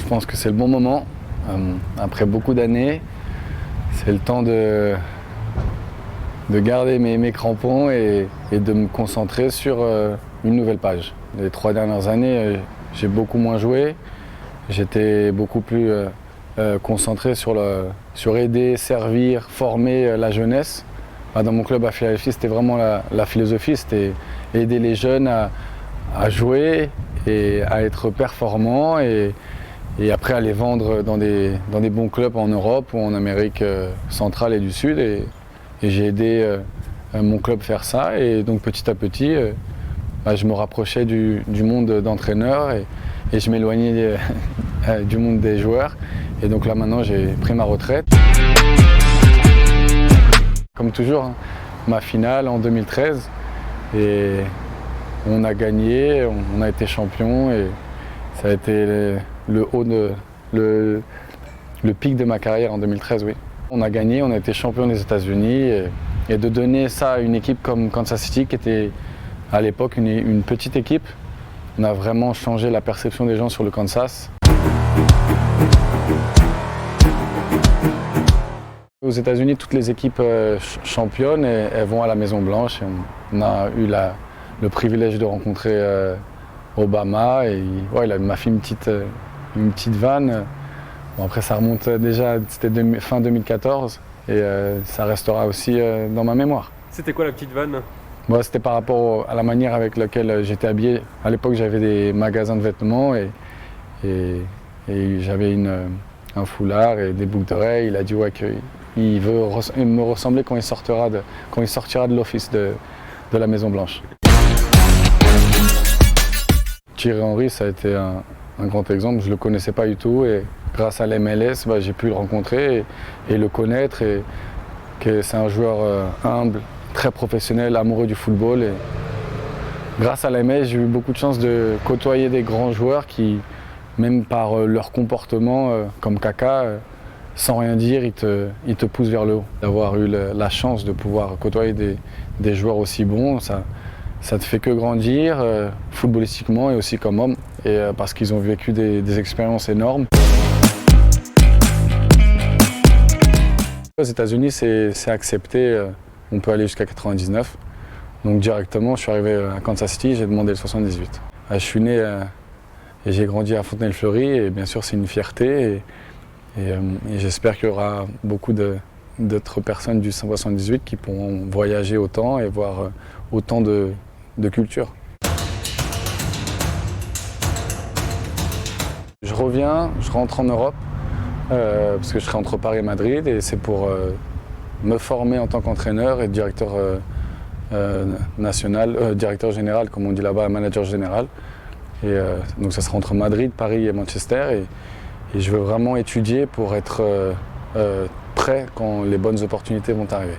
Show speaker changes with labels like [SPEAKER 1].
[SPEAKER 1] pense que c'est le bon moment. Après beaucoup d'années, c'est le temps de garder mes crampons et de me concentrer sur une nouvelle page. Les 3 dernières années, j'ai beaucoup moins joué. J'étais beaucoup plus concentré sur aider, servir, former la jeunesse. Dans mon club à Philadelphie, c'était vraiment la philosophie, c'était aider les jeunes à jouer et à être performants et après à les vendre dans des bons clubs en Europe ou en Amérique centrale et du Sud. Et j'ai aidé mon club faire ça. Et donc petit à petit, je me rapprochais du monde d'entraîneur et je m'éloignais du monde des joueurs. Et donc là maintenant, j'ai pris ma retraite. Comme toujours, ma finale en 2013. Et on a gagné, on a été champion. Et ça a été le pic de ma carrière en 2013, oui. On a gagné, on a été champion des États-Unis et de donner ça à une équipe comme Kansas City qui était à l'époque une petite équipe, on a vraiment changé la perception des gens sur le Kansas. Aux États-Unis, toutes les équipes championnes, elles vont à la Maison Blanche. Et on a eu le privilège de rencontrer Obama et il m'a fait une petite vanne. Bon, après ça remonte déjà, c'était fin 2014 et ça restera aussi dans ma mémoire.
[SPEAKER 2] C'était quoi la petite vanne?
[SPEAKER 1] C'était par rapport à la manière avec laquelle j'étais habillé. À l'époque j'avais des magasins de vêtements et j'avais un foulard et des boucles d'oreilles. Il a dit qu'il veut me ressembler quand il sortira de l'office de la Maison Blanche. Thierry Henry, ça a été un grand exemple. Je ne le connaissais pas du tout et grâce à l'MLS, j'ai pu le rencontrer et le connaître. Et que c'est un joueur humble, très professionnel, amoureux du football. Et grâce à l'MLS, j'ai eu beaucoup de chance de côtoyer des grands joueurs qui, même par leur comportement, comme Kaka, sans rien dire, ils te poussent vers le haut. D'avoir eu la chance de pouvoir côtoyer des joueurs aussi bons, ça te fait que grandir footballistiquement et aussi comme homme, et parce qu'ils ont vécu des expériences énormes. Aux États-Unis, c'est accepté, on peut aller jusqu'à 99. Donc directement, je suis arrivé à Kansas City, j'ai demandé le 78. Je suis né et j'ai grandi à Fontenay-le-Fleury et bien sûr c'est une fierté et j'espère qu'il y aura beaucoup d'autres personnes du 178 qui pourront voyager autant et voir autant de culture. Je reviens, je rentre en Europe parce que je serai entre Paris et Madrid et c'est pour me former en tant qu'entraîneur et directeur directeur général, comme on dit là-bas, manager général. Et donc ça sera entre Madrid, Paris et Manchester et je veux vraiment étudier pour être prêt quand les bonnes opportunités vont arriver.